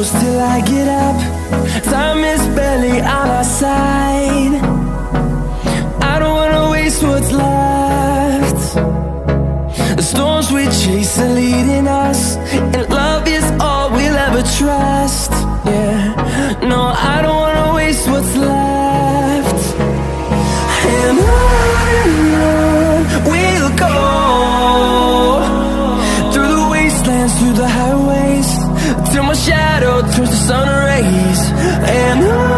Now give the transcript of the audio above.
shadows till I get up. Time is barely on our side. I don't wanna waste what's left. The storms we chase are leading us, and love is all we'll ever trust. Yeah, no, I don't wanna waste what's left. And on we'll go, through the wastelands, through the highways, till my shadow turns to sun rays. And on